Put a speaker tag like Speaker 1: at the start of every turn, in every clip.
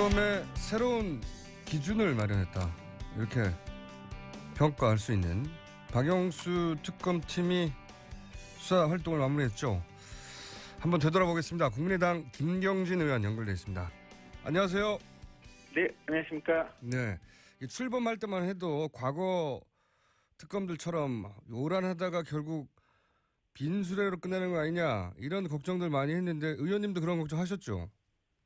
Speaker 1: 특검의 새로운 기준을 마련했다. 이렇게 평가할 수 있는 박영수 특검팀이 수사 활동을 마무리했죠. 한번 되돌아보겠습니다. 국민의당 김경진 의원 연결되어 있습니다. 안녕하세요.
Speaker 2: 네, 안녕하십니까.
Speaker 1: 네, 출범할 때만 해도 과거 특검들처럼 요란하다가 결국 빈수레로 끝나는 거 아니냐 이런 걱정들 많이 했는데 의원님도 그런 걱정하셨죠?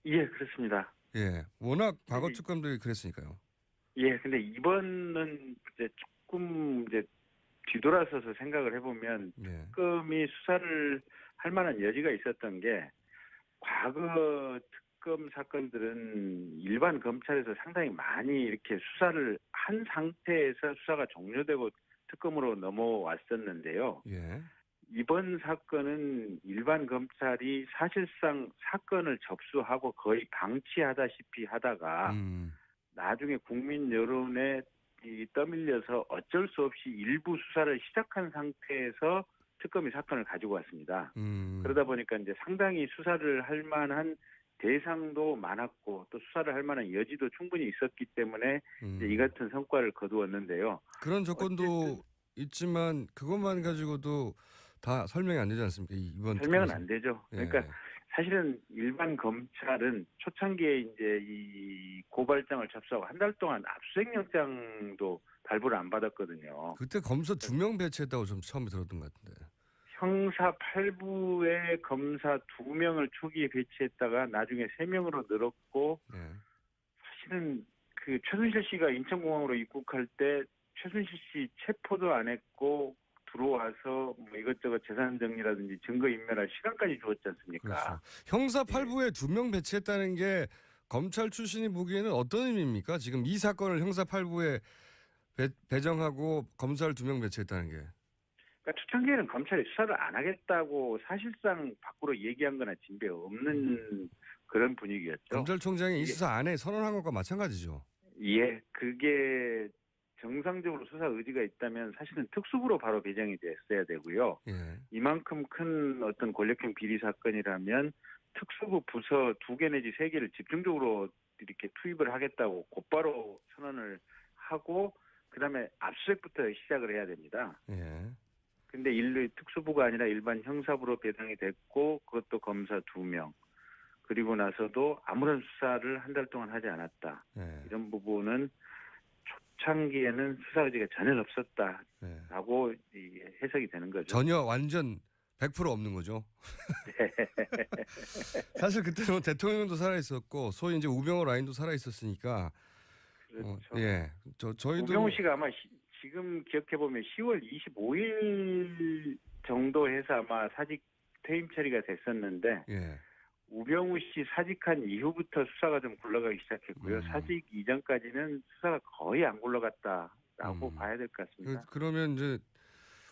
Speaker 2: 예, 그렇습니다.
Speaker 1: 예, 워낙 과거 특검들이 그랬으니까요.
Speaker 2: 예, 근데 이번은 이제 조금 이제 뒤돌아서서 생각을 해보면
Speaker 1: 예.
Speaker 2: 특검이 수사를 할 만한 여지가 있었던 게 과거 특검 사건들은 일반 검찰에서 상당히 많이 이렇게 수사를 한 상태에서 수사가 종료되고 특검으로 넘어왔었는데요.
Speaker 1: 예.
Speaker 2: 이번 사건은 일반 검찰이 사실상 사건을 접수하고 거의 방치하다시피 하다가 나중에 국민 여론에 떠밀려서 어쩔 수 없이 일부 수사를 시작한 상태에서 특검이 사건을 가지고 왔습니다. 그러다 보니까 이제 상당히 수사를 할 만한 대상도 많았고 또 수사를 할 만한 여지도 충분히 있었기 때문에 이제 이 같은 성과를 거두었는데요.
Speaker 1: 그런 조건도
Speaker 2: 어쨌든
Speaker 1: 있지만 그것만 가지고도 다 설명이 안 되지 않습니까? 이번
Speaker 2: 설명은
Speaker 1: 특검에서.
Speaker 2: 안 되죠.
Speaker 1: 예.
Speaker 2: 그러니까 사실은 일반 검찰은 초창기에 이제 이 고발장을 접수하고 한 달 동안 압수수색영장도 발부를 안 받았거든요.
Speaker 1: 그때 검사 2명 배치했다고 좀 처음에 들었던 것 같은데.
Speaker 2: 형사 8부에 검사 2명을 초기에 배치했다가 나중에 3명으로 늘었고
Speaker 1: 예.
Speaker 2: 사실은 그 최순실 씨가 인천공항으로 입국할 때 최순실 씨 체포도 안 했고 들어와서 뭐 이것저것 재산 정리라든지 증거 인멸할 시간까지 주었지 않습니까?
Speaker 1: 그렇죠. 형사 8부에 2명 배치했다는 게 검찰 출신이 보기에는 어떤 의미입니까? 지금 이 사건을 형사 8부에 배정하고 검사를 2명 배치했다는 게.
Speaker 2: 그러니까 초창기에는 검찰이 수사를 안 하겠다고 사실상 밖으로 얘기한 거나 진배 없는 그런 분위기였죠.
Speaker 1: 검찰총장이 이 수사 안에 선언한 것과 마찬가지죠.
Speaker 2: 예, 그게 정상적으로 수사 의지가 있다면 사실은 특수부로 바로 배정이 됐어야 되고요.
Speaker 1: 예.
Speaker 2: 이만큼 큰 어떤 권력형 비리 사건이라면 특수부 부서 2개 내지 3개를 집중적으로 이렇게 투입을 하겠다고 곧바로 선언을 하고 그다음에 압수수색부터 시작을 해야 됩니다.
Speaker 1: 예.
Speaker 2: 근데 특수부가 아니라 일반 형사부로 배정이 됐고 그것도 검사 2명. 그리고 나서도 아무런 수사를 한 달 동안 하지 않았다.
Speaker 1: 예.
Speaker 2: 이런 부분은 초창기에는 수사 의지가 전혀 없었다라고 해석이 되는 거죠.
Speaker 1: 전혀 완전 100% 없는 거죠.
Speaker 2: 네.
Speaker 1: 사실 그때는 대통령도 살아있었고 소위 이제 우병우 라인도 살아있었으니까.
Speaker 2: 그렇죠.
Speaker 1: 예. 저희도.
Speaker 2: 우병우 씨가 아마 지금 기억해보면 10월 25일 정도 해서 아마 사직 퇴임 처리가 됐었는데
Speaker 1: 예.
Speaker 2: 우병우 씨 사직한 이후부터 수사가 좀 굴러가기 시작했고요. 사직 이전까지는 수사가 거의 안 굴러갔다라고 봐야 될 것 같습니다.
Speaker 1: 그러면 이제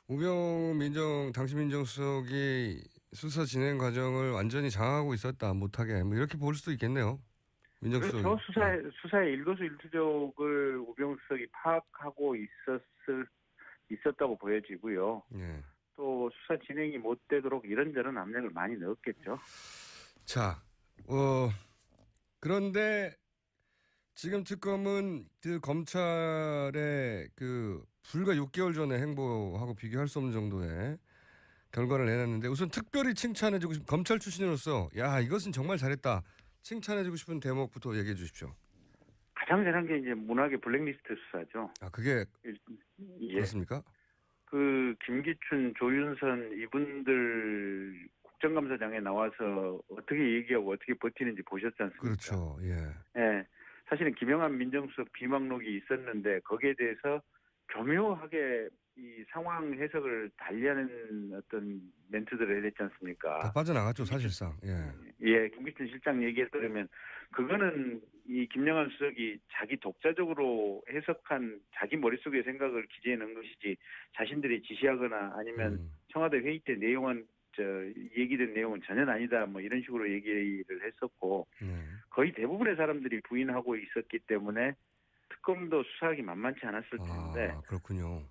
Speaker 1: 우병우 당시 민정수석이 수사 진행 과정을 완전히 장악하고 있었다 못하게 뭐 이렇게 볼 수도 있겠네요. 민정수석이.
Speaker 2: 그렇죠. 수사의 일거수일투족을 우병우 수석이 파악하고 있었다고 보여지고요.
Speaker 1: 예.
Speaker 2: 또 수사 진행이 못 되도록 이런저런 압력을 많이 넣었겠죠.
Speaker 1: 자, 그런데 지금 특검은 그 검찰의 그 불과 6개월 전에 행보하고 비교할 수 없는 정도의 결과를 내놨는데 우선 특별히 칭찬해주고 싶은 검찰 출신으로서 야 이것은 정말 잘했다 칭찬해주고 싶은 대목부터 얘기해 주십시오.
Speaker 2: 가장 잘한 게 이제 문학의 블랙리스트 수사죠.
Speaker 1: 아 그게
Speaker 2: 예.
Speaker 1: 그렇습니까?
Speaker 2: 그 김기춘, 조윤선 이분들 국정감사장에 나와서 어떻게 얘기하고 어떻게 버티는지 보셨지 않습니까?
Speaker 1: 그렇죠. 예.
Speaker 2: 예. 사실은 김영한 민정수석 비망록이 있었는데 거기에 대해서 교묘하게 이 상황 해석을 달리하는 어떤 멘트들을 해야 되지 않습니까?
Speaker 1: 다 빠져나갔죠 사실상. 예.
Speaker 2: 예, 김기춘 실장 얘기에 따르면 그거는 이 김영한 수석이 자기 독자적으로 해석한 자기 머릿속의 생각을 기재해 놓은 것이지 자신들이 지시하거나 아니면 청와대 회의 때 내용은 얘기된 내용은 전혀 아니다 뭐 이런 식으로 얘기를 했었고 거의 대부분의 사람들이 부인하고 있었기 때문에 특검도 수사하기 만만치 않았을 텐데.
Speaker 1: 아, 그렇군요.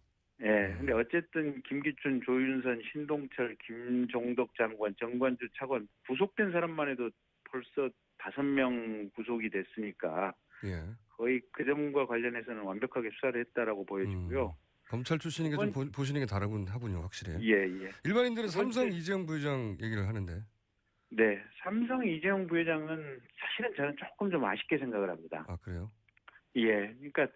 Speaker 2: 예, 근데 어쨌든 김기춘, 조윤선, 신동철, 김종덕 장관, 정관주 차관 구속된 사람만 해도 벌써 5명 구속이 됐으니까
Speaker 1: 예.
Speaker 2: 거의 그 점과 관련해서는 완벽하게 수사를 했다라고 보여지고요.
Speaker 1: 검찰 출신이니까 좀 보시는 게 다르군 하군요, 확실히.
Speaker 2: 예.
Speaker 1: 일반인들은
Speaker 2: 두 번째,
Speaker 1: 삼성 이재용 부회장 얘기를 하는데.
Speaker 2: 네, 삼성 이재용 부회장은 사실은 저는 조금 좀 아쉽게 생각을 합니다.
Speaker 1: 아, 그래요?
Speaker 2: 예, 그러니까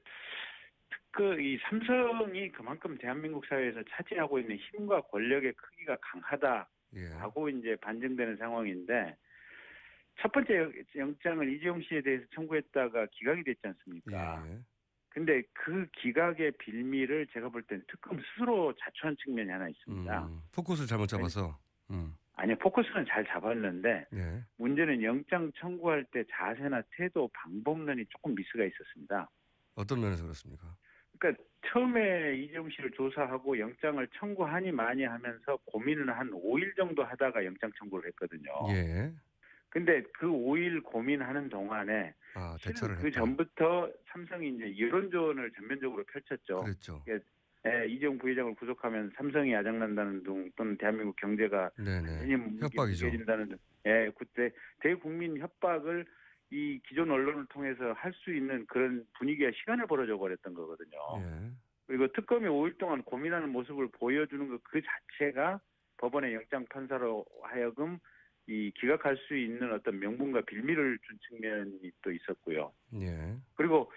Speaker 2: 이 삼성이 그만큼 대한민국 사회에서 차지하고 있는 힘과 권력의 크기가 강하다라고
Speaker 1: 예.
Speaker 2: 이제 반증되는 상황인데 첫 번째 영장을 이재용 씨에 대해서 청구했다가 기각이 됐지 않습니까?
Speaker 1: 예.
Speaker 2: 근데 그 기각의 빌미를 제가 볼 땐 특검 스스로 자초한 측면이 하나 있습니다.
Speaker 1: 포커스를 잘못 잡아서.
Speaker 2: 아니, 포커스는 잘 잡았는데
Speaker 1: 예.
Speaker 2: 문제는 영장 청구할 때 자세나 태도, 방법론이 조금 미스가 있었습니다.
Speaker 1: 어떤 면에서 그렇습니까?
Speaker 2: 그러니까 처음에 이재용 씨를 조사하고 영장을 청구하니 마니 하면서 고민을 한 5일 정도 하다가 영장 청구를 했거든요.
Speaker 1: 예.
Speaker 2: 근데 그 5일 고민하는 동안에
Speaker 1: 대처를
Speaker 2: 그
Speaker 1: 했다.
Speaker 2: 전부터 삼성이 이제 여론전을 전면적으로 펼쳤죠.
Speaker 1: 그랬죠.
Speaker 2: 이재용 부회장을 구속하면 삼성이 아작난다는 등 또는 대한민국 경제가
Speaker 1: 네네. 협박이죠.
Speaker 2: 무너진다는 등, 그때 대국민 협박을 이 기존 언론을 통해서 할 수 있는 그런 분위기와 시간을 벌어져 버렸던 거거든요.
Speaker 1: 예.
Speaker 2: 그리고 특검이 5일 동안 고민하는 모습을 보여주는 것 그 자체가 법원의 영장 판사로 하여금 이 기각할 수 있는 어떤 명분과 빌미를 준 측면이 또 있었고요.
Speaker 1: 예.
Speaker 2: 그리고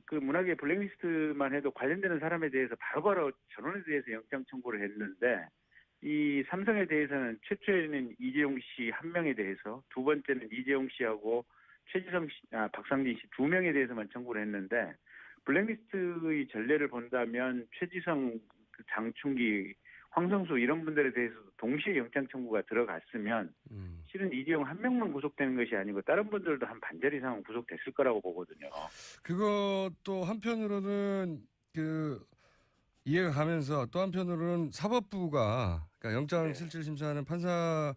Speaker 2: 그 문학의 블랙리스트만 해도 관련되는 사람에 대해서 바로바로 전원에 대해서 영장 청구를 했는데 이 삼성에 대해서는 최초에는 이재용 씨 한 명에 대해서 두 번째는 이재용 씨하고 최지성 씨, 박상진 씨 두 명에 대해서만 청구를 했는데 블랙리스트의 전례를 본다면 최지성, 장충기, 황성수 이런 분들에 대해서도 동시에 영장 청구가 들어갔으면 실은 이재용 한 명만 구속되는 것이 아니고 다른 분들도 한 반절 이상은 구속됐을 거라고 보거든요.
Speaker 1: 그것도 한편으로는 이해가 가면서 또 한편으로는 사법부가 그러니까 영장실질심사하는 판사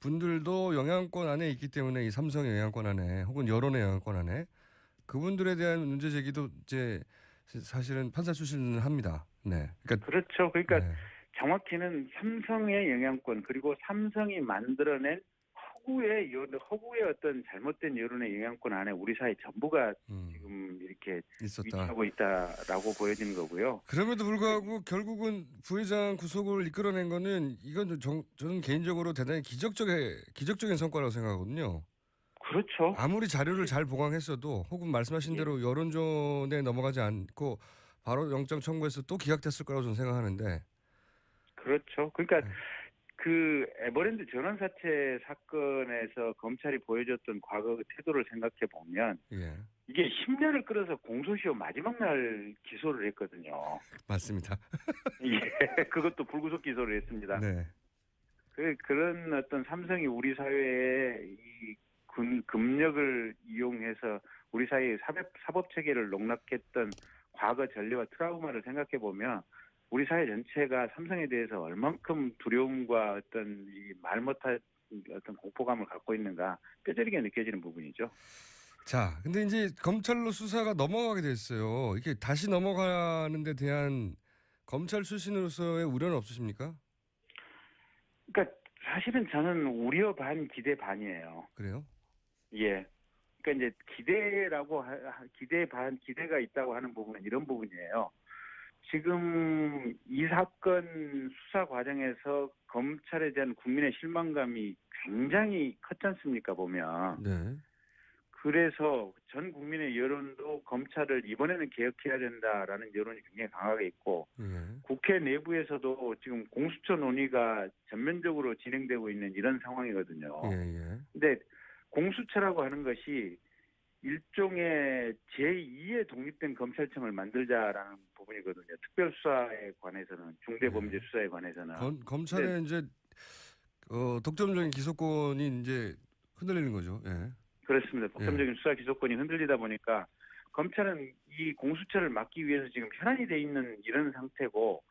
Speaker 1: 분들도 영향권 안에 있기 때문에 이 삼성의 영향권 안에 혹은 여론의 영향권 안에 그분들에 대한 문제 제기도 이제 사실은 판사 출신은 합니다. 네.
Speaker 2: 그렇죠. 그러니까 정확히는 삼성의 영향권 그리고 삼성이 만들어낸 허구의 어떤 잘못된 여론의 영향권 안에 우리 사회 전부가 지금 이렇게 위치하고 있다라고 보여지는 거고요.
Speaker 1: 그럼에도 불구하고 결국은 부회장 구속을 이끌어낸 거는 이건 저는 개인적으로 대단히 기적적인 성과라고 생각하거든요.
Speaker 2: 그렇죠.
Speaker 1: 아무리 자료를 잘 보강했어도 혹은 말씀하신 대로 여론전에 넘어가지 않고 바로 영장 청구해서 또 기각됐을 거라고 저는 생각하는데.
Speaker 2: 그렇죠. 그러니까 그 에버랜드 전원 사채 사건에서 검찰이 보여줬던 과거 태도를 생각해 보면 이게 10년을 끌어서 공소시효 마지막 날 기소를 했거든요.
Speaker 1: 맞습니다.
Speaker 2: 그것도 불구속 기소를 했습니다.
Speaker 1: 네.
Speaker 2: 그런 어떤 삼성이 우리 사회에 이 금력을 이용해서 우리 사회의 사법 체계를 농락했던 과거 전례와 트라우마를 생각해 보면 우리 사회 전체가 삼성에 대해서 얼만큼 두려움과 어떤 말 못할 어떤 공포감을 갖고 있는가 뼈저리게 느껴지는 부분이죠.
Speaker 1: 자, 근데 이제 검찰로 수사가 넘어가게 됐어요. 이게 다시 넘어가는 데 대한 검찰 출신으로서의 우려는 없으십니까?
Speaker 2: 그러니까 사실은 저는 우려 반 기대 반이에요.
Speaker 1: 그래요?
Speaker 2: 예. 그러니까 이제 기대가 있다고 하는 부분은 이런 부분이에요. 지금 이 사건 수사 과정에서 검찰에 대한 국민의 실망감이 굉장히 컸지 않습니까, 보면.
Speaker 1: 네.
Speaker 2: 그래서 전 국민의 여론도 검찰을 이번에는 개혁해야 된다라는 여론이 굉장히 강하게 있고 국회 내부에서도 지금 공수처 논의가 전면적으로 진행되고 있는 이런 상황이거든요. 근데 공수처라고 하는 것이 일종의 제2의 독립된 검찰청을 만들자라는 부분이거든요. 특별수사에 관해서는 중대범죄수사에 관해서는
Speaker 1: 검찰의 이제 독점적인 기소권이 이제 흔들리는 거죠. 예.
Speaker 2: 그렇습니다. 독점적인 수사 기소권이 흔들리다 보니까 검찰은 이 공수처를 막기 위해서 지금 현안이 돼 있는 이런 상태고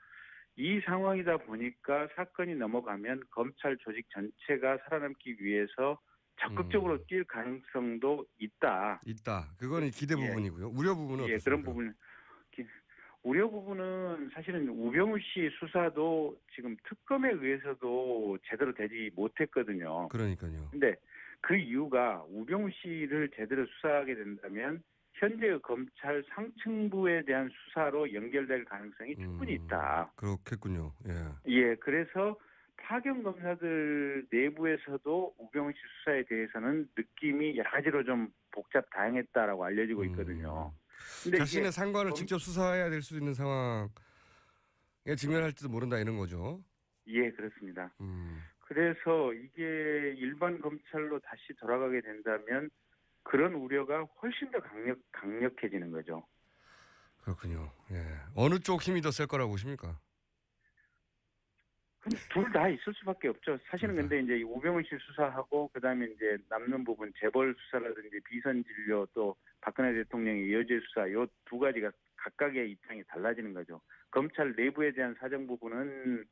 Speaker 2: 이 상황이다 보니까 사건이 넘어가면 검찰 조직 전체가 살아남기 위해서 적극적으로 뛸 가능성도 있다.
Speaker 1: 그거는 기대 부분이고요. 우려 부분은 어떻습니까?
Speaker 2: 그런 부분. 우려 부분은 사실은 우병우 씨 수사도 지금 특검에 의해서도 제대로 되지 못했거든요.
Speaker 1: 그러니까요.
Speaker 2: 근데 그 이유가 우병우 씨를 제대로 수사하게 된다면 현재의 검찰 상층부에 대한 수사로 연결될 가능성이 충분히 있다.
Speaker 1: 그렇겠군요. 예.
Speaker 2: 예, 그래서 파견 검사들 내부에서도 우병우 씨 수사에 대해서는 느낌이 여러 가지로 좀 복잡 다양했다라고 알려지고 있거든요. 근데
Speaker 1: 자신의
Speaker 2: 이게
Speaker 1: 상관을 직접 수사해야 될 수도 있는 상황에 직면할지도 모른다 이런 거죠.
Speaker 2: 예, 그렇습니다. 그래서 이게 일반 검찰로 다시 돌아가게 된다면 그런 우려가 훨씬 더 강력해지는 거죠.
Speaker 1: 그렇군요. 예. 어느 쪽 힘이 더 셀 거라고 보십니까?
Speaker 2: 둘 다 있을 수밖에 없죠. 사실은 근데 이제 우병우 씨 수사하고 그다음에 이제 남는 부분 재벌 수사라든지 비선 진료 또 박근혜 대통령의 여죄 수사 요 두 가지가 각각의 입장이 달라지는 거죠. 검찰 내부에 대한 사정 부분은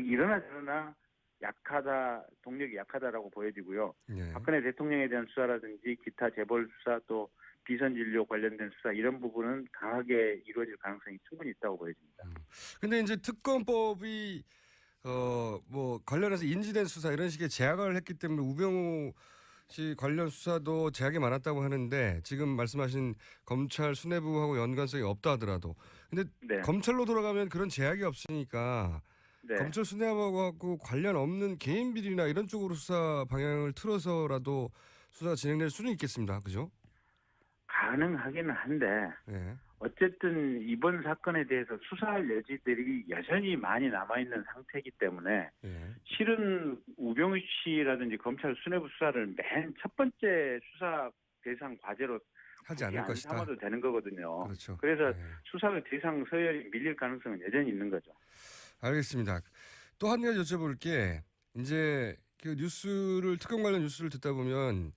Speaker 2: 이러나 저러나 약하다, 동력이 약하다라고 보여지고요.
Speaker 1: 예.
Speaker 2: 박근혜 대통령에 대한 수사라든지 기타 재벌 수사 또 비선 진료 관련된 수사 이런 부분은 강하게 이루어질 가능성이 충분히 있다고 보여집니다.
Speaker 1: 근데 이제 특검법이 뭐 관련해서 인지된 수사 이런 식의 제약을 했기 때문에 우병우 씨 관련 수사도 제약이 많았다고 하는데 지금 말씀하신 검찰 수뇌부하고 연관성이 없다 하더라도 근데
Speaker 2: 네.
Speaker 1: 검찰로 돌아가면 그런 제약이 없으니까
Speaker 2: 네.
Speaker 1: 검찰 수뇌부하고 관련 없는 개인 비리나 이런 쪽으로 수사 방향을 틀어서라도 수사가 진행될 수는 있겠습니다. 그죠?
Speaker 2: 가능하기는 한데
Speaker 1: 예.
Speaker 2: 어쨌든 이번 사건에 대해서 수사할 여지들이 여전히 많이 남아있는 상태이기 때문에
Speaker 1: 예.
Speaker 2: 실은 우병우 씨라든지 검찰 수뇌부 수사를 맨 첫 번째 수사 대상 과제로
Speaker 1: 하지 않을 것이다.
Speaker 2: 삼아도 되는 거거든요.
Speaker 1: 그렇죠.
Speaker 2: 그래서
Speaker 1: 예.
Speaker 2: 수사의 대상 서열이 밀릴 가능성은 여전히 있는 거죠.
Speaker 1: 알겠습니다. 또 한 가지 여쭤볼 게 이제 그 뉴스를 특검 관련 뉴스를 듣다 보면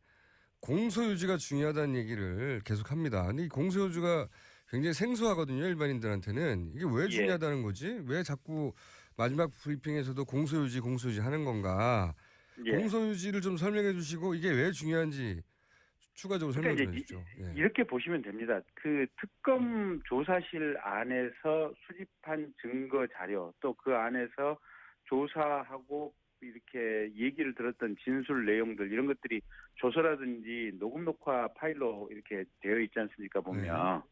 Speaker 1: 공소유지가 중요하다는 얘기를 계속 합니다. 근데 이 공소유지가 굉장히 생소하거든요. 일반인들한테는. 이게 왜 중요하다는 거지? 왜 자꾸 마지막 브리핑에서도 공소유지 하는 건가?
Speaker 2: 예.
Speaker 1: 공소유지를 좀 설명해 주시고 이게 왜 중요한지 추가적으로 설명해 주시죠. 예.
Speaker 2: 이렇게 보시면 됩니다. 그 특검 조사실 안에서 수집한 증거 자료 또 그 안에서 조사하고 이렇게 얘기를 들었던 진술 내용들 이런 것들이 조서라든지 녹음 녹화 파일로 이렇게 되어 있지 않습니까 보면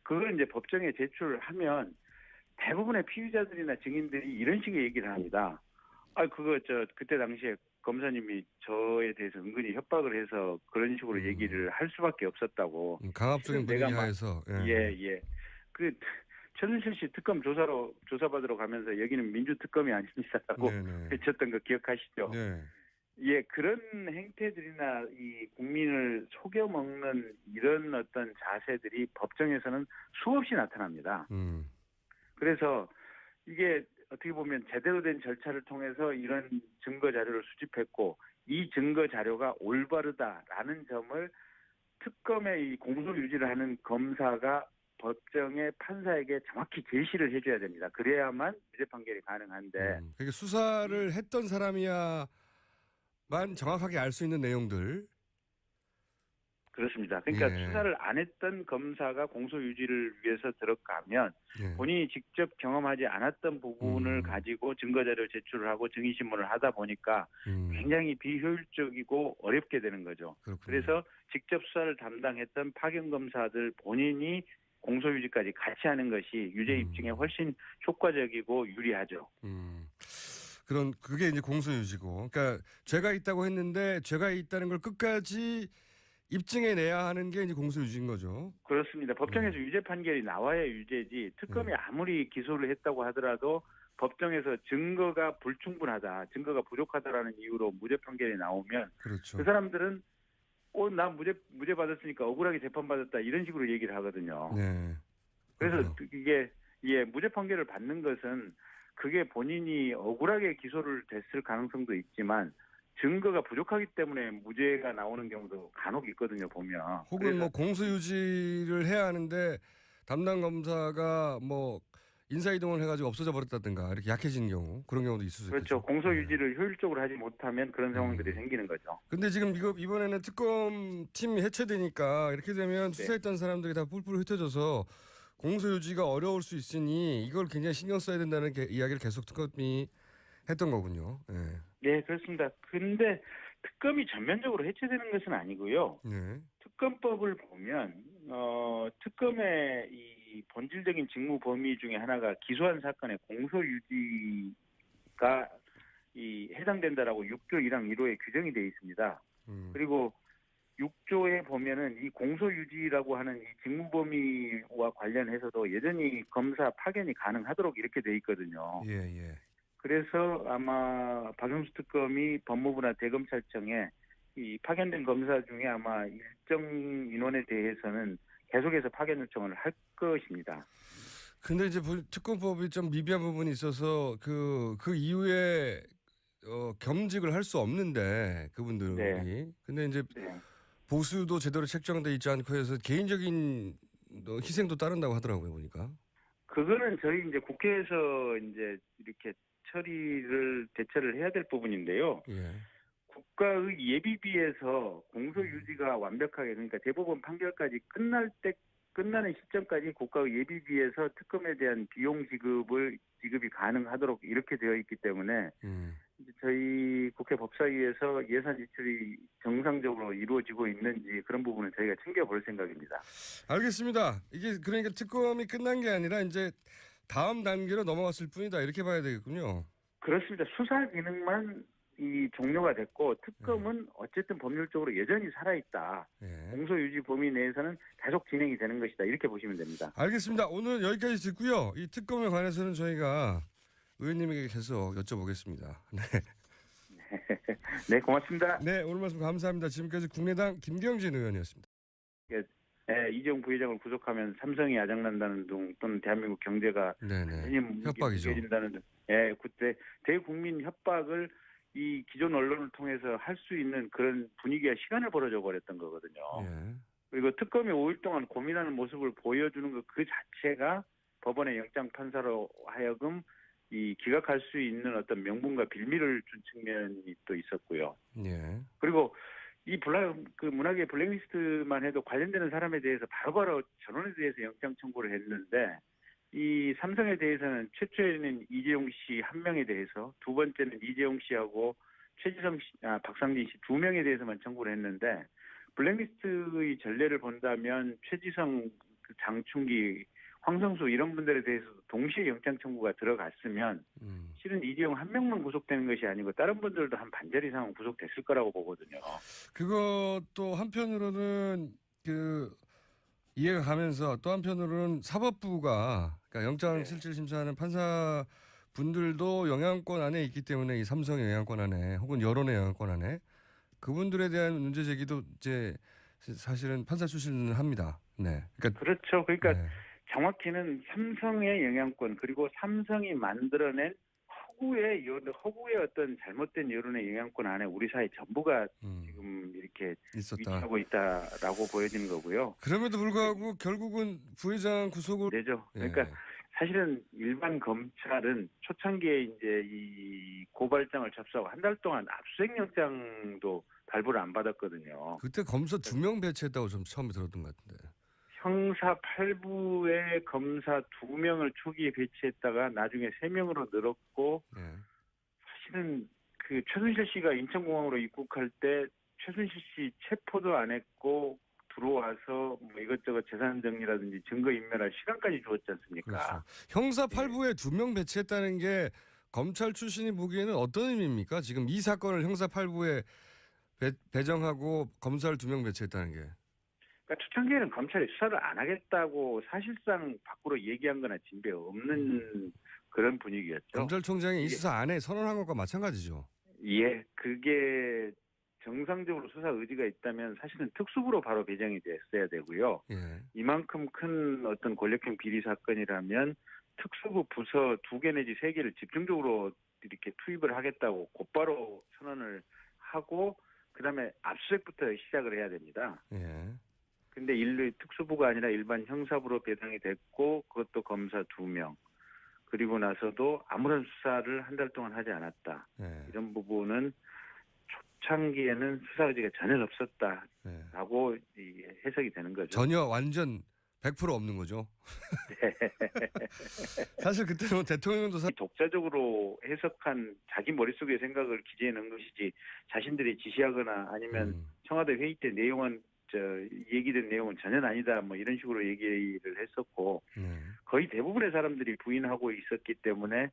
Speaker 2: 그걸 이제 법정에 제출하면 대부분의 피의자들이나 증인들이 이런 식의 얘기를 합니다. 그거 그때 당시에 검사님이 저에 대해서 은근히 협박을 해서 그런 식으로 얘기를 할 수밖에 없었다고.
Speaker 1: 강압적인 분위기 하에서.
Speaker 2: 예. 그 최순실 씨 특검 조사받으러 가면서 여기는 민주특검이 아닙니다라고 외쳤던 거 기억하시죠?
Speaker 1: 네.
Speaker 2: 예, 그런 행태들이나 이 국민을 속여먹는 이런 어떤 자세들이 법정에서는 수없이 나타납니다. 그래서 이게 어떻게 보면 제대로 된 절차를 통해서 이런 증거 자료를 수집했고 이 증거 자료가 올바르다라는 점을 특검의 이 공소 유지를 하는 검사가 법정의 판사에게 정확히 제시를 해줘야 됩니다. 그래야만 무죄 판결이 가능한데.
Speaker 1: 그러니까 수사를 했던 사람이야만 정확하게 알 수 있는 내용들.
Speaker 2: 그렇습니다. 그러니까 수사를 안 했던 검사가 공소유지를 위해서 들어가면 본인이 직접 경험하지 않았던 부분을 가지고 증거자료 제출을 하고 증인신문을 하다 보니까 굉장히 비효율적이고 어렵게 되는 거죠.
Speaker 1: 그렇군요.
Speaker 2: 그래서 직접 수사를 담당했던 파견검사들 본인이 공소유지까지 같이 하는 것이 유죄 입증에 훨씬 효과적이고 유리하죠.
Speaker 1: 그게 이제 공소유지고. 그러니까 죄가 있다고 했는데 죄가 있다는 걸 끝까지 입증해내야 하는 게 이제 공소유지인 거죠.
Speaker 2: 그렇습니다. 법정에서 유죄 판결이 나와야 유죄지 특검이 아무리 기소를 했다고 하더라도 법정에서 증거가 불충분하다, 증거가 부족하다라는 이유로 무죄 판결이 나오면
Speaker 1: 그렇죠.
Speaker 2: 그 사람들은 나 무죄 받았으니까 억울하게 재판받았다 이런 식으로 얘기를 하거든요.
Speaker 1: 네.
Speaker 2: 그래서 이게 무죄 판결을 받는 것은 그게 본인이 억울하게 기소를 됐을 가능성도 있지만 증거가 부족하기 때문에 무죄가 나오는 경우도 간혹 있거든요, 보면.
Speaker 1: 혹은 뭐 공소유지를 해야 하는데 담당 검사가 뭐 인사이동을 해가지고 없어져 버렸다든가 이렇게 약해진 경우 그런 경우도 있을 수 있죠.
Speaker 2: 그렇죠. 공소유지를 효율적으로 하지 못하면 그런 상황들이 생기는 거죠.
Speaker 1: 근데 지금 이번에는 특검 팀이 해체되니까 이렇게 되면 수사했던 사람들이 다 뿔뿔 흩어져서 공소유지가 어려울 수 있으니 이걸 굉장히 신경 써야 된다는 이야기를 계속 특검이 했던 거군요.
Speaker 2: 네, 그렇습니다. 근데 특검이 전면적으로 해체되는 것은 아니고요.
Speaker 1: 네.
Speaker 2: 특검법을 보면 특검의 이 본질적인 직무 범위 중에 하나가 기소한 사건의 공소유지가 해당된다라고 6조 1항 1호에 규정이 되어 있습니다. 그리고 6조에 보면은 이 공소유지라고 하는 이 직무 범위와 관련해서도 여전히 검사 파견이 가능하도록 이렇게 되어 있거든요.
Speaker 1: 예, 예.
Speaker 2: 그래서 아마 박영수 특검이 법무부나 대검찰청에 이 파견된 검사 중에 아마 일정 인원에 대해서는 계속해서 파견 요청을 할 것입니다.
Speaker 1: 근데 이제 특검법이 좀 미비한 부분이 있어서 그 이후에 겸직을 할 수 없는데 그분들이.
Speaker 2: 네.
Speaker 1: 근데 이제
Speaker 2: 네.
Speaker 1: 보수도 제대로 책정돼 있지 않고 해서 개인적인 희생도 따른다고 하더라고요, 보니까.
Speaker 2: 그거는 저희 이제 국회에서 이제 이렇게 대처를 해야 될 부분인데요.
Speaker 1: 예.
Speaker 2: 국가의 예비비에서 공소유지가 완벽하게, 그러니까 대법원 판결까지 끝나는 시점까지 국가의 예비비에서 특검에 대한 비용 지급이 가능하도록 이렇게 되어 있기 때문에 이제 저희 국회 법사위에서 예산 지출이 정상적으로 이루어지고 있는지 그런 부분은 저희가 챙겨볼 생각입니다.
Speaker 1: 알겠습니다. 이게 그러니까 특검이 끝난 게 아니라 이제 다음 단계로 넘어갔을 뿐이다, 이렇게 봐야 되겠군요.
Speaker 2: 그렇습니다. 수사 기능만 종료가 됐고 특검은 어쨌든 법률적으로 여전히 살아있다.
Speaker 1: 예.
Speaker 2: 공소유지 범위 내에서는 계속 진행이 되는 것이다. 이렇게 보시면 됩니다.
Speaker 1: 알겠습니다. 오늘 여기까지 듣고요. 이 특검에 관해서는 저희가 의원님에게 계속 여쭤보겠습니다. 네.
Speaker 2: 네, 고맙습니다.
Speaker 1: 네, 오늘 말씀 감사합니다. 지금까지 국민의당 김경진 의원이었습니다.
Speaker 2: 이재용 부회장을 구속하면 삼성이 아작난다는 등 또는 대한민국 경제가
Speaker 1: 협박이죠.
Speaker 2: 무너진다는 등, 그때 대국민 협박을 이 기존 언론을 통해서 할 수 있는 그런 분위기와 시간을 벌어져 버렸던 거거든요.
Speaker 1: 예.
Speaker 2: 그리고 특검이 5일 동안 고민하는 모습을 보여주는 것 그 자체가 법원의 영장 판사로 하여금 기각할 수 있는 어떤 명분과 빌미를 준 측면이 또 있었고요.
Speaker 1: 예.
Speaker 2: 그리고 문학의 블랙리스트만 해도 관련되는 사람에 대해서 바로바로 전원에 대해서 영장 청구를 했는데 이 삼성에 대해서는 최초에는 이재용 씨 한 명에 대해서, 두 번째는 이재용 씨하고 최지성 씨, 박상진 씨 두 명에 대해서만 청구를 했는데 블랙리스트의 전례를 본다면 최지성, 장충기, 황성수 이런 분들에 대해서도 동시에 영장 청구가 들어갔으면 실은 이재용 한 명만 구속되는 것이 아니고 다른 분들도 한 반절 이상은 구속됐을 거라고 보거든요.
Speaker 1: 그것도 한편으로는 이해가 가면서 또 한편으로는 사법부가, 그러니까 영장실질심사하는 판사 분들도 영향권 안에 있기 때문에 이 삼성의 영향권 안에 혹은 여론의 영향권 안에 그분들에 대한 문제 제기도 이제 사실은 판사 출신은 합니다. 네.
Speaker 2: 그렇죠. 그러니까 정확히는 삼성의 영향권 그리고 삼성이 만들어낸 허구의 어떤 잘못된 여론의 영향권 안에 우리 사회 전부가 지금 이렇게 위치하고 있다라고 보여지는 거고요.
Speaker 1: 그럼에도 불구하고 결국은 부회장 구속을
Speaker 2: 되죠. 그러니까 사실은 일반 검찰은 초창기에 이제 이 고발장을 접수하고 한 달 동안 압수수색영장도 발부를 안 받았거든요.
Speaker 1: 그때 검사 2명 배치했다고 좀 처음에 들었던 것 같은데.
Speaker 2: 형사 8부에 검사 2명을 초기에 배치했다가 나중에 3명으로 늘었고 사실은 최순실 씨가 인천공항으로 입국할 때 최순실 씨 체포도 안 했고 들어와서 뭐 이것저것 재산 정리라든지 증거 인멸할 시간까지 주었지 않습니까?
Speaker 1: 그렇죠. 형사 8부에 2명 배치했다는 게 검찰 출신이 보기에는 어떤 의미입니까? 지금 이 사건을 형사 8부에 배정하고 검사를 2명 배치했다는 게.
Speaker 2: 그러니까 초창기에는 검찰이 수사를 안 하겠다고 사실상 밖으로 얘기한 거나 진배 없는 그런 분위기였죠.
Speaker 1: 검찰총장이 이 수사 안 해 선언한 것과 마찬가지죠.
Speaker 2: 예, 그게 정상적으로 수사 의지가 있다면 사실은 특수부로 바로 배정이 됐어야 되고요. 이만큼 큰 어떤 권력형 비리 사건이라면 특수부 부서 2개 내지 3개를 집중적으로 이렇게 투입을 하겠다고 곧바로 선언을 하고 그다음에 압수수색부터 시작을 해야 됩니다. 근데 특수부가 아니라 일반 형사부로 배정이 됐고 그것도 검사 2명. 그리고 나서도 아무런 수사를 한 달 동안 하지 않았다. 이런 부분은 초창기에는 수사 의지가 전혀 없었다라고 해석이 되는 거죠.
Speaker 1: 전혀 완전 100% 없는 거죠.
Speaker 2: 네.
Speaker 1: 사실 그때는 대통령도
Speaker 2: 독자적으로 해석한 자기 머릿속의 생각을 기재해 놓은 것이지 자신들이 지시하거나 아니면 청와대 회의 때 내용은 얘기된 내용은 전혀 아니다 뭐 이런 식으로 얘기를 했었고 거의 대부분의 사람들이 부인하고 있었기 때문에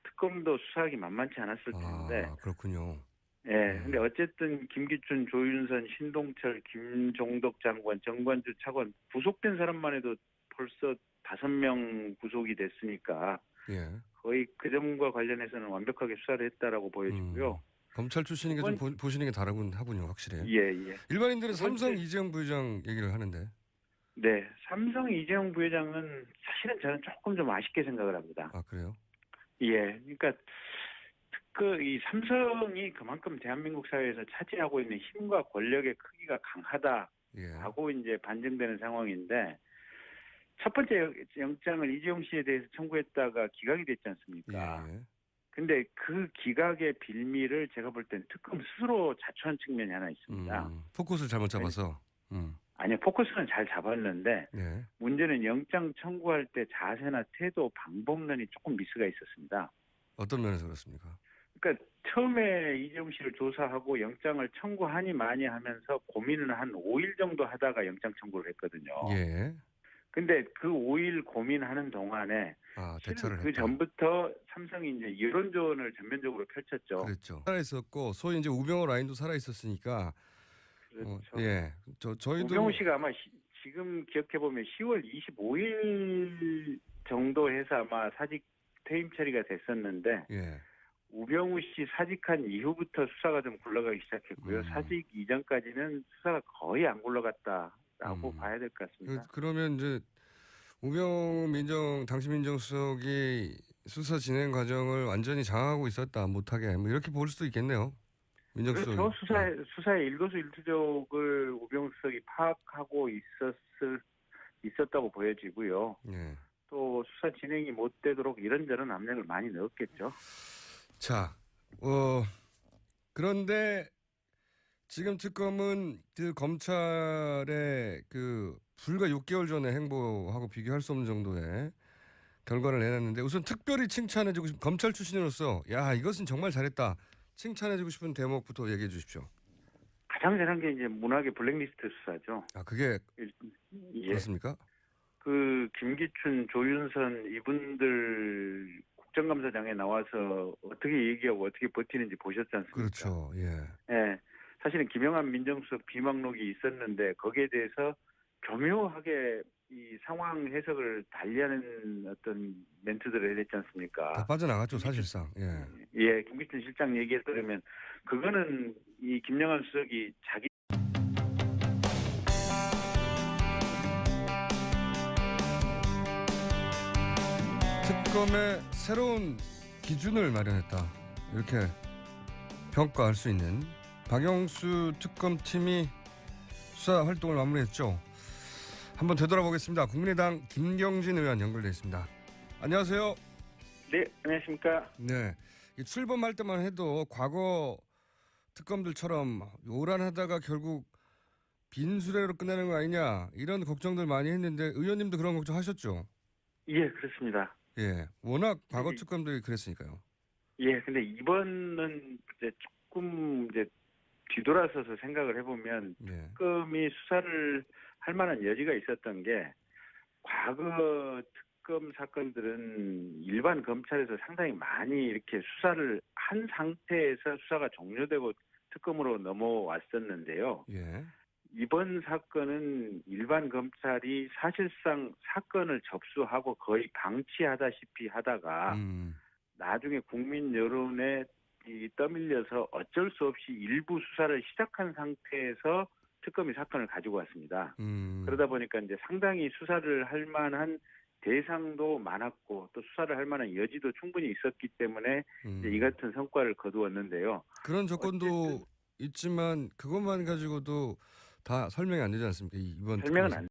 Speaker 2: 특검도 수사하기 만만치 않았을 텐데.
Speaker 1: 아, 그렇군요.
Speaker 2: 예. 근데 어쨌든 김기춘, 조윤선, 신동철, 김종덕 장관, 정관주 차관 구속된 사람만 해도 벌써 5명 구속이 됐으니까
Speaker 1: 예.
Speaker 2: 거의 그 점과 관련해서는 완벽하게 수사를 했다라고 보여지고요.
Speaker 1: 검찰 출신이니까 좀 보시는 게 다르군 하군요, 확실히.
Speaker 2: 예.
Speaker 1: 일반인들은 삼성 이재용 부회장 얘기를 하는데.
Speaker 2: 네, 삼성 이재용 부회장은 사실은 저는 조금 좀 아쉽게 생각을 합니다.
Speaker 1: 아, 그래요?
Speaker 2: 예, 그러니까 이 삼성이 그만큼 대한민국 사회에서 차지하고 있는 힘과 권력의 크기가 강하다라고 이제 반증되는 상황인데 첫 번째 영장을 이재용 씨에 대해서 청구했다가 기각이 됐지 않습니까?
Speaker 1: 예.
Speaker 2: 근데 그 기각의 빌미를 제가 볼 땐 특검 스스로 자초한 측면이 하나 있습니다.
Speaker 1: 포커스를 잘못 잡아서.
Speaker 2: 아니요, 포커스는 잘 잡았는데
Speaker 1: 예.
Speaker 2: 문제는 영장 청구할 때 자세나 태도, 방법론이 조금 미스가 있었습니다.
Speaker 1: 어떤 면에서 그렇습니까?
Speaker 2: 그러니까 처음에 이재용 씨를 조사하고 영장을 청구하니 마니 하면서 고민을 한 5일 정도 하다가 영장 청구를 했거든요.
Speaker 1: 예.
Speaker 2: 근데 그 5일 고민하는 동안에
Speaker 1: 대처를
Speaker 2: 그
Speaker 1: 했다.
Speaker 2: 전부터 삼성이 이제 여론전을 전면적으로 펼쳤죠.
Speaker 1: 그랬죠. 살아 있었고 소위 이제 우병호 라인도 살아 있었으니까.
Speaker 2: 그렇죠.
Speaker 1: 예. 저희도
Speaker 2: 우병우 씨가 아마 지금 기억해 보면 10월 25일 정도 해서 아마 사직 퇴임 처리가 됐었는데
Speaker 1: 예.
Speaker 2: 우병우 씨 사직한 이후부터 수사가 좀 굴러가기 시작했고요. 사직 이전까지는 수사가 거의 안 굴러갔다라고 봐야 될 것 같습니다.
Speaker 1: 그러면 이제 우병우 당시 민정수석이 수사 진행 과정을 완전히 장악하고 있었다, 못하게 뭐 이렇게 볼 수도 있겠네요. 민정수석이.
Speaker 2: 그렇죠. 수사의 일거수일투족을 우병우 수석이 파악하고 있었다고 보여지고요.
Speaker 1: 예.
Speaker 2: 또 수사 진행이 못 되도록 이런저런 압력을 많이 넣었겠죠.
Speaker 1: 자, 그런데 지금 특검은 그 검찰의 그 불과 6개월 전에 행보하고 비교할 수 없는 정도의 결과를 내놨는데 우선 특별히 칭찬해주고 싶은 검찰 출신으로서 야 이것은 정말 잘했다 칭찬해주고 싶은 대목부터 얘기해 주십시오.
Speaker 2: 가장 잘한 게 이제 문학의 블랙리스트 수사죠.
Speaker 1: 아 그게
Speaker 2: 예.
Speaker 1: 그렇습니까?
Speaker 2: 그 김기춘, 조윤선 이분들 국정감사장에 나와서 어떻게 얘기하고 어떻게 버티는지 보셨지 않습니까?
Speaker 1: 그렇죠. 예.
Speaker 2: 예. 사실은 김영한 민정수석 비망록이 있었는데 거기에 대해서 교묘하게 이 상황 해석을 달리하는 어떤 멘트들을 했지 않습니까?
Speaker 1: 다 빠져나갔죠 사실상. 예.
Speaker 2: 예, 김기춘 실장 얘기에 따르면 그거는 이 김영한 수석이 자기
Speaker 1: 특검의 새로운 기준을 마련했다. 이렇게 평가할 수 있는 박영수 특검팀이 수사 활동을 마무리했죠. 한번 되돌아보겠습니다. 국민의당 김경진 의원 연결돼 있습니다. 안녕하세요.
Speaker 2: 네, 안녕하십니까?
Speaker 1: 네, 출범할 때만 해도 과거 특검들처럼 요란하다가 결국 빈수레로 끝나는 거 아니냐 이런 걱정들 많이 했는데 의원님도 그런 걱정하셨죠?
Speaker 2: 예, 그렇습니다.
Speaker 1: 예, 워낙 과거 특검들이 그랬으니까요.
Speaker 2: 예, 근데 이번은 이제 조금 이제 뒤돌아서서 생각을 해보면 특검이 수사를 할 만한 여지가 있었던 게 과거 특검 사건들은 일반 검찰에서 상당히 많이 이렇게 수사를 한 상태에서 수사가 종료되고 특검으로 넘어왔었는데요.
Speaker 1: 예.
Speaker 2: 이번 사건은 일반 검찰이 사실상 사건을 접수하고 거의 방치하다시피 하다가 나중에 국민 여론에 떠밀려서 어쩔 수 없이 일부 수사를 시작한 상태에서 특검이 사건을 가지고 왔습니다. 그러다 보니까 이제 상당히 수사를 할 만한 대상도 많았고 또 수사를 할 만한 여지도 충분히 있었기 때문에 이제 이 같은 성과를 거두었는데요.
Speaker 1: 그런 조건도 있지만 그것만 가지고도 다 설명이 안 되지 않습니까? 이번
Speaker 2: 설명은 안